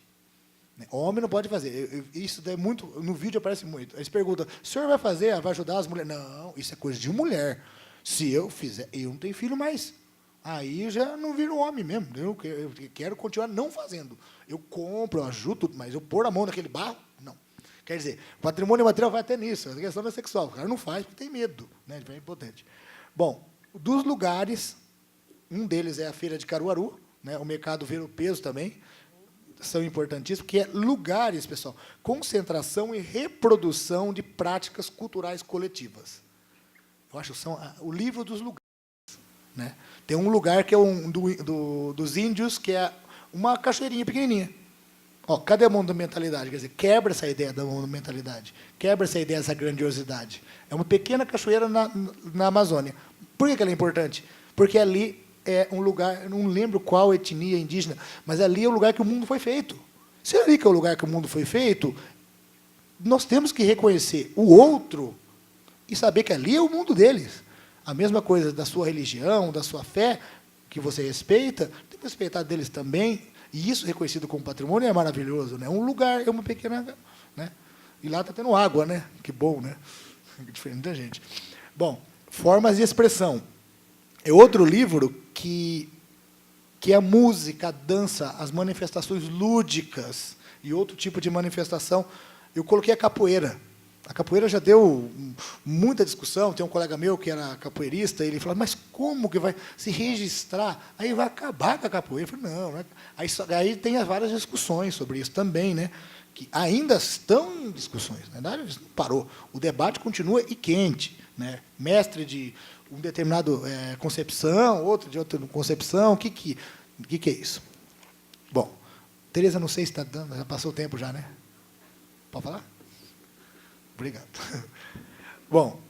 O homem não pode fazer. Isso é muito, no vídeo aparece muito. Eles perguntam, o senhor vai fazer, vai ajudar as mulheres? Não, isso é coisa de mulher. Se eu fizer, eu não tenho filho mais. Aí já não viro homem mesmo. Eu quero continuar não fazendo. Eu compro, eu ajudo, mas eu pôr a mão naquele barro, não. Quer dizer, patrimônio material vai até nisso. A questão não é sexual. O cara não faz porque tem medo, né? É impotente. Bom, dos lugares, um deles é a Feira de Caruaru, né? O mercado Ver-o-Peso também, são importantíssimos, que é lugares, pessoal, concentração e reprodução de práticas culturais coletivas. Eu acho que são o livro dos lugares. Né? Tem um lugar que é dos índios, que é uma cachoeirinha pequenininha. Ó, cadê a monumentalidade? Quer dizer, quebra essa ideia da monumentalidade, quebra essa ideia dessa grandiosidade. É uma pequena cachoeira na Amazônia. Por que ela é importante? Porque ali é um lugar, eu não lembro qual etnia indígena, mas ali é o lugar que o mundo foi feito. Se é ali que é o lugar que o mundo foi feito, nós temos que reconhecer o outro e saber que ali é o mundo deles. A mesma coisa da sua religião, da sua fé, que você respeita, tem que respeitar deles também, e isso reconhecido como patrimônio é maravilhoso, né? Um lugar, é uma pequena, né? E lá está tendo água, né? Que bom, né? Diferente da gente. Bom, formas de expressão. É outro livro que a música, a dança, as manifestações lúdicas e outro tipo de manifestação. Eu coloquei a capoeira. A capoeira já deu muita discussão. Tem um colega meu que era capoeirista, ele falou, mas como que vai se registrar? Aí vai acabar com a capoeira. Eu falei, não. Aí tem várias discussões sobre isso também, né? Que ainda estão em discussões. Na verdade, isso não parou. O debate continua e quente, né? Mestre de um determinado concepção, outro de outra concepção. O que é isso? Bom, Tereza, não sei se está dando, já passou o tempo já, né? Pode falar? Obrigado. Bom,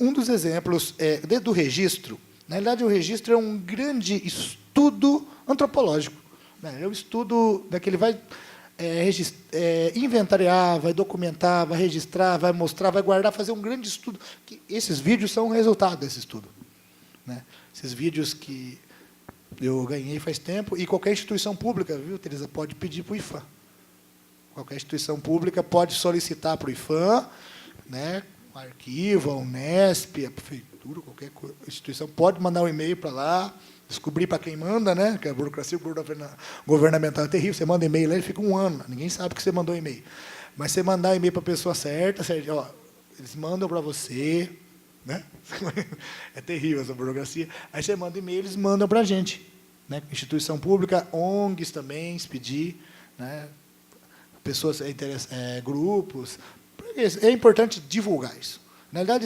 um dos exemplos do registro, na realidade, o registro é um grande estudo antropológico. Né? É um estudo daquele vai inventariar, vai documentar, vai registrar, vai mostrar, vai guardar, fazer um grande estudo. Esses vídeos são o resultado desse estudo. Né? Esses vídeos que eu ganhei faz tempo, e qualquer instituição pública, viu, Tereza, pode pedir para o IFAM. Qualquer instituição pública pode solicitar para o IFAM, né, o arquivo, a Unesp, a prefeitura, qualquer instituição pode mandar um e-mail para lá, descobrir para quem manda, né, que a burocracia governamental é terrível, você manda e-mail lá, ele fica um ano, ninguém sabe que você mandou e-mail. Mas você mandar e-mail para a pessoa certa, ó, eles mandam para você, né? É terrível essa burocracia. Aí você manda e-mail, eles mandam para a gente. Né? Instituição pública, ONGs também, se pedir, né? Pessoas, grupos. É importante divulgar isso. Na verdade,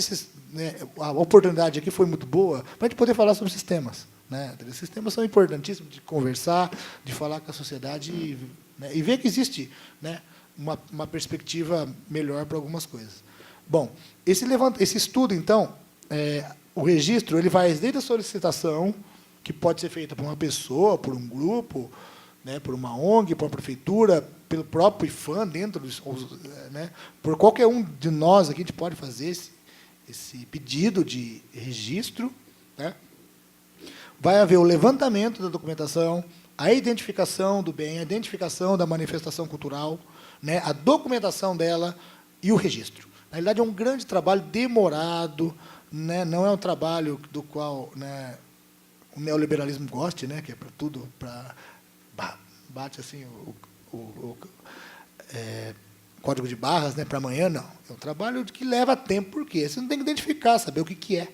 a oportunidade aqui foi muito boa para a gente poder falar sobre sistemas. né? Esses temas são importantíssimos de conversar, de falar com a sociedade, né? E ver que existe, né, uma perspectiva melhor para algumas coisas. Bom, esse estudo, então, o registro, ele vai desde a solicitação, que pode ser feita por uma pessoa, por um grupo, né, por uma ONG, por uma prefeitura, pelo próprio IFAM, dentro dos, né, por qualquer um de nós aqui, a gente pode fazer esse pedido de registro, né? Vai haver o levantamento da documentação, a identificação do bem, a identificação da manifestação cultural, né, a documentação dela e o registro. Na realidade, é um grande trabalho demorado, né, não é um trabalho do qual, né, o neoliberalismo goste, né, que é para tudo, bate assim o código de barras, né, para amanhã, não. É um trabalho que leva tempo, por quê? Você não tem que identificar, saber o que é.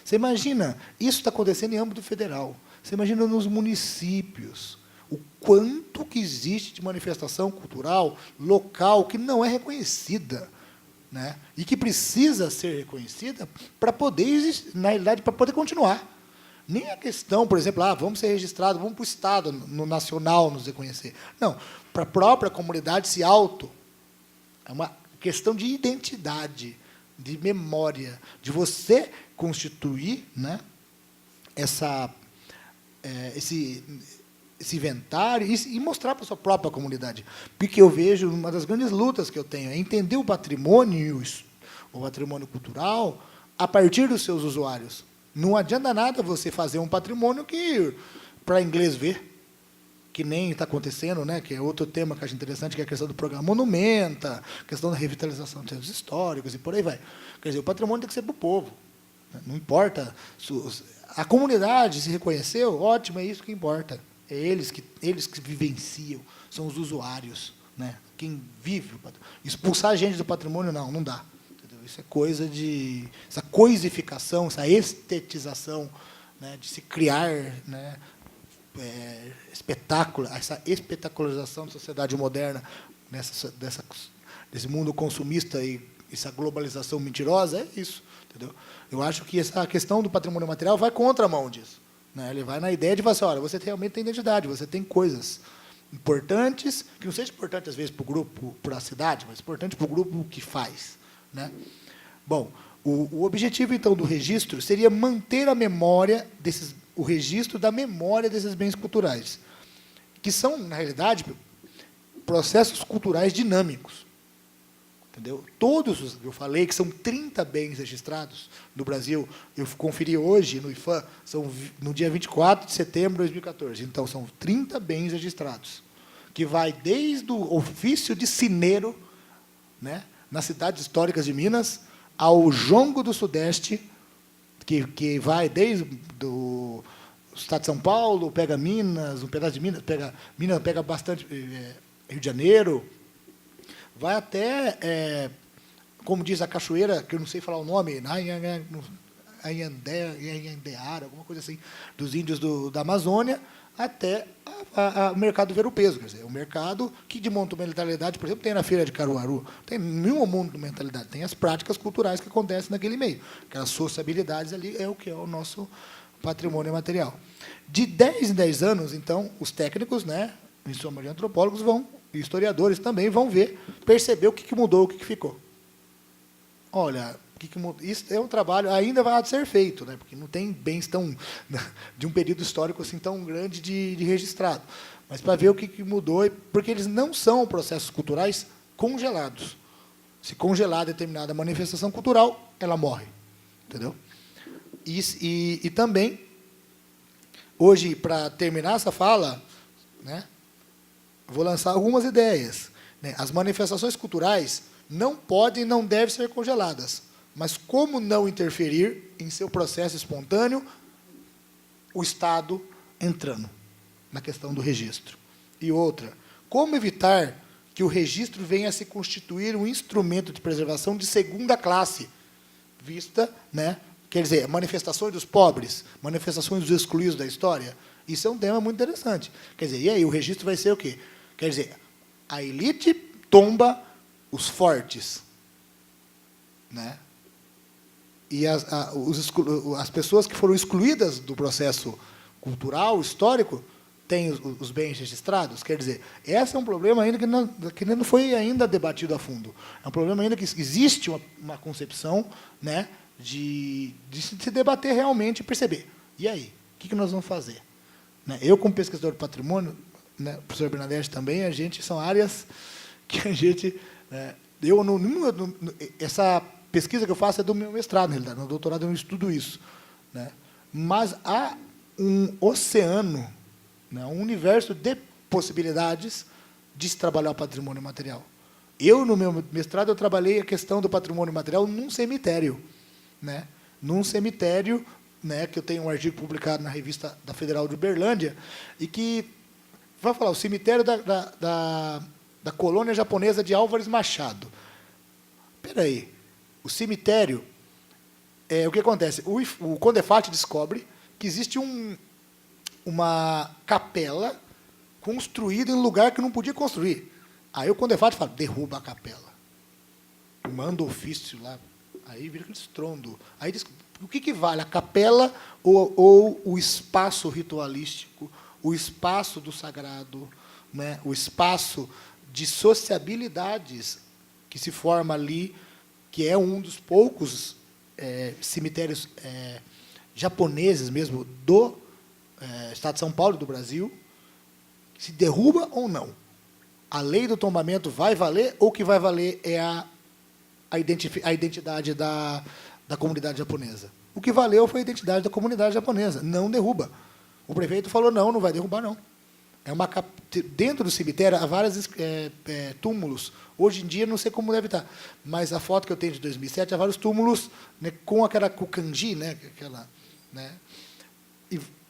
Você imagina, isso está acontecendo em âmbito federal. Você imagina nos municípios, o quanto que existe de manifestação cultural local que não é reconhecida, né, e que precisa ser reconhecida para poder existir, na realidade, para poder continuar. Nem a questão, por exemplo, vamos ser registrados, vamos para o Estado, no nacional, nos reconhecer. Não, para a própria comunidade se é uma questão de identidade, de memória, de você constituir, né, esse inventário e mostrar para a sua própria comunidade. Porque eu vejo, uma das grandes lutas que eu tenho é entender o patrimônio cultural a partir dos seus usuários. Não adianta nada você fazer um patrimônio que para inglês ver, que nem está acontecendo, né, que é outro tema que eu acho interessante, que é a questão do programa Monumenta, a questão da revitalização dos centros históricos e por aí vai. Quer dizer, o patrimônio tem que ser para o povo. Não importa. A comunidade se reconheceu, ótimo, é isso que importa. É eles que vivenciam, são os usuários, né? Quem vive o patrimônio. Expulsar a gente do patrimônio, não dá. Entendeu? Isso é coisa de... Essa coisificação, essa estetização, né, de se criar, né, espetáculo, essa espetacularização da sociedade moderna, desse mundo consumista e essa globalização mentirosa, é isso. Entendeu? Eu acho que essa questão do patrimônio material vai contra a mão disso, né? Ele vai na ideia de falar assim, olha, você realmente tem identidade, você tem coisas importantes, que não seja importante, às vezes, para o grupo, para a cidade, mas importante para o grupo que faz, né? Bom, o objetivo, então, do registro seria manter a memória o registro da memória desses bens culturais, que são, na realidade, processos culturais dinâmicos. Entendeu? Todos os que eu falei, que são 30 bens registrados no Brasil, eu conferi hoje no IFAM, são no dia 24 de setembro de 2014. Então, são 30 bens registrados, que vai desde o ofício de cineiro, né, nas cidades históricas de Minas, ao jongo do Sudeste, que vai desde o estado de São Paulo, pega Minas, um pedaço de Minas, pega bastante Rio de Janeiro, vai até, como diz a cachoeira, que eu não sei falar o nome, Anhandeara, alguma coisa assim, dos índios da Amazônia, até o mercado Ver-o-Peso. Quer dizer, o mercado que de monumentalidade, por exemplo, tem na Feira de Caruaru, tem nenhuma monumentalidade, tem as práticas culturais que acontecem naquele meio. Aquelas sociabilidades ali é o que é o nosso patrimônio material. De 10 em 10 anos, então, os técnicos, né, em sua maioria antropólogos, e historiadores também vão perceber o que mudou, o que ficou. Olha, isso é um trabalho ainda vai ser feito, né, porque não tem bens de um período histórico assim tão grande de registrado, mas para ver o que mudou, porque eles não são processos culturais congelados. Se congelar determinada manifestação cultural, ela morre, entendeu? E também hoje, para terminar essa fala, né, vou lançar algumas ideias, né? As manifestações culturais não podem e não devem ser congeladas. Mas como não interferir em seu processo espontâneo, o Estado entrando na questão do registro? E outra, como evitar que o registro venha a se constituir um instrumento de preservação de segunda classe, vista, né, quer dizer, manifestações dos pobres, manifestações dos excluídos da história? Isso é um tema muito interessante. Quer dizer, e aí, o registro vai ser o quê? Quer dizer, a elite tomba os fortes, né? E as pessoas que foram excluídas do processo cultural, histórico, tem os bens registrados? Quer dizer, esse é um problema ainda que não foi ainda debatido a fundo. É um problema ainda que existe uma concepção, né, de se debater realmente e perceber. E aí? O que nós vamos fazer? Né? Eu, como pesquisador de patrimônio, né, o professor Bernadette também, são áreas que a gente... essa pesquisa que eu faço é do meu mestrado, na realidade. No doutorado eu não estudo isso. Né? Mas há um oceano, né, um universo de possibilidades de se trabalhar o patrimônio material. Eu, no meu mestrado, eu trabalhei a questão do patrimônio material num cemitério. Né? Num cemitério, né, que eu tenho um artigo publicado na revista da Federal de Uberlândia, e que, vai falar, o cemitério da colônia japonesa de Álvares Machado. Espera aí, o cemitério, o que acontece? O Condefat descobre que existe uma capela construída em um lugar que não podia construir. Aí o Condefat fala, derruba a capela. Manda ofício lá. Aí vira aquele estrondo. Aí diz, o que vale? A capela ou o espaço ritualístico, o espaço do sagrado, né? O espaço de sociabilidades que se forma ali, que é um dos poucos cemitérios japoneses mesmo do Estado de São Paulo, do Brasil, se derruba ou não. A lei do tombamento vai valer, ou o que vai valer é a identidade da comunidade japonesa. O que valeu foi a identidade da comunidade japonesa, não derruba. O prefeito falou, não vai derrubar, não. Dentro do cemitério há vários túmulos. Hoje em dia, não sei como deve estar, mas a foto que eu tenho de 2007, há vários túmulos, né, com o kanji, né, né,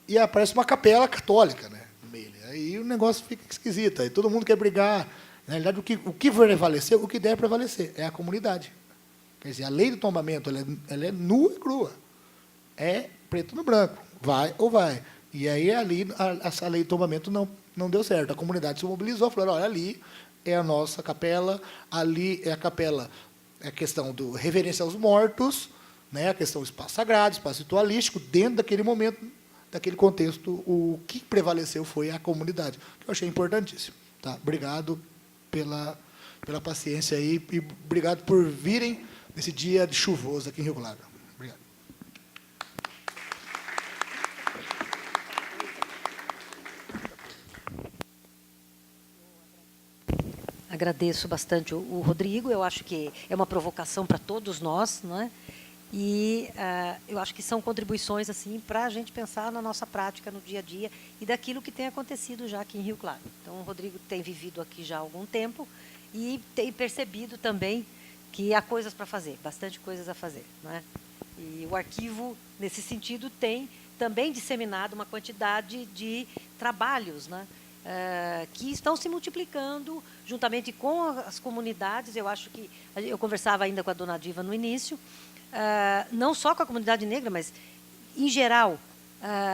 e aparece uma capela católica, né, no meio. Aí o negócio fica esquisito, aí todo mundo quer brigar. Na realidade, o que vai prevalecer, o que deve prevalecer, é a comunidade. Quer dizer, a lei do tombamento ela é nua e crua. É preto no branco. Vai ou vai. E aí, ali, essa lei do tombamento não deu certo. A comunidade se mobilizou, falou, olha, ali é a nossa capela, ali é a capela, é a questão do reverência aos mortos, né, a questão do espaço sagrado, espaço ritualístico, dentro daquele momento, daquele contexto, o que prevaleceu foi a comunidade, que eu achei importantíssimo. Tá? Obrigado pela paciência aí e obrigado por virem nesse dia de chuvoso aqui em Rio Claro. Obrigado. Agradeço bastante o Rodrigo, eu acho que é uma provocação para todos nós, não é? E eu acho que são contribuições assim para a gente pensar na nossa prática no dia a dia e daquilo que tem acontecido já aqui em Rio Claro. Então, o Rodrigo tem vivido aqui já há algum tempo e tem percebido também que há coisas para fazer, bastante coisas a fazer, não é? E o arquivo, nesse sentido, tem também disseminado uma quantidade de trabalhos, né, que estão se multiplicando juntamente com as comunidades. Eu acho que eu conversava ainda com a dona Diva no início, não só com a comunidade negra, mas, em geral,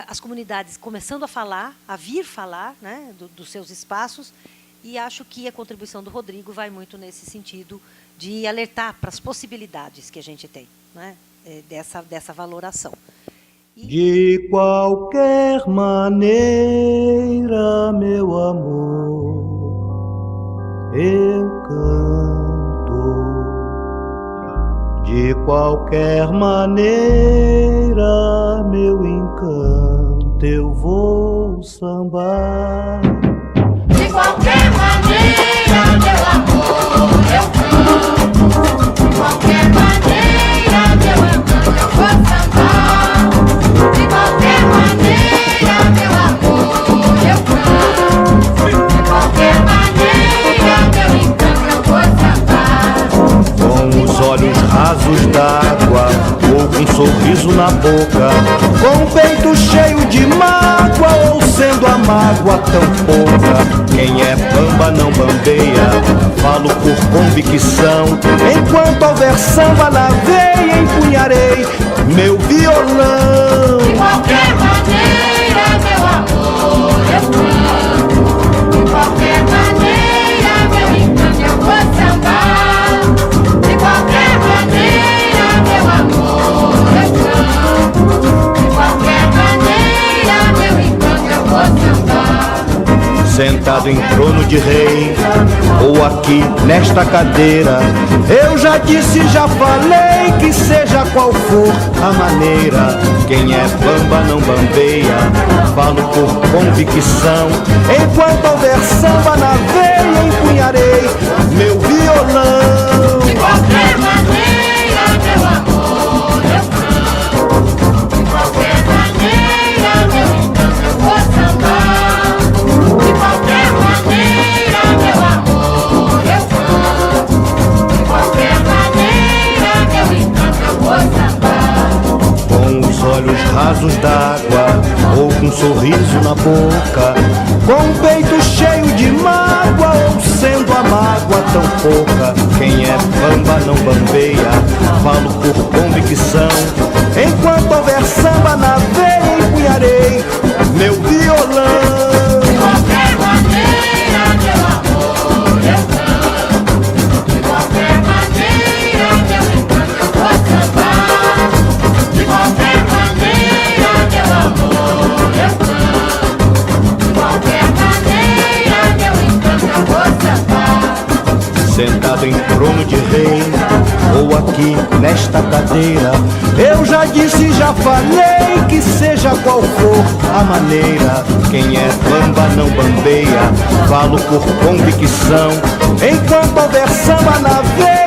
as comunidades começando a vir falar, né, dos seus espaços, e acho que a contribuição do Rodrigo vai muito nesse sentido de alertar para as possibilidades que a gente tem, né, dessa valoração. De qualquer maneira, meu amor, eu canto. De qualquer maneira, meu encanto, eu vou sambar. De qualquer maneira, meu amor, eu canto. De qualquer maneira, meu encanto, eu vou sambar. De qualquer maneira, meu amor, eu canto. De qualquer maneira, meu encanto, eu vou sambar. Com os olhos rasos d'água, ou com um sorriso na boca, com o peito cheio de mágoa, ou sendo a mágoa tão pouca. Quem é bamba não bambeia, falo por convicção. Enquanto houver samba na veia, empunharei meu violão. De qualquer maneira, meu amor, eu canto. De qualquer maneira, meu encanto, eu vou sambar. De qualquer maneira, meu amor, eu canto. De qualquer maneira, meu encanto, sentado em trono de rei, ou aqui nesta cadeira. Eu já disse, já falei, que seja qual for a maneira, quem é bamba não bambeia, falo por convicção. Enquanto houver samba na veia, empunharei meu violão. De qualquer maneira, meu amor, eu canto. De qualquer maneira, meu encanto, eu vou sambar. De qualquer maneira, meu amor, eu canto. De qualquer maneira, meu encanto, eu vou sambar. Com os olhos rasos d'água, ou com um sorriso na boca, com o peito cheio de mágoa, ou sendo a mágoa tão pouca. Quem é bamba não bambeia, falo por convicção. Enquanto houver samba na veia, empunharei meu violão. De qualquer maneira, meu amor, eu canto. De qualquer maneira, meu encanto, eu vou sambar. De qualquer maneira, meu amor, eu canto. De qualquer maneira, meu encanto, eu vou sambar. Sentado em trono de rei, ou aqui nesta cadeira. Eu já disse, já falei, que seja qual for a maneira, quem é bamba não bambeia, falo por convicção. Enquanto houver samba na veia,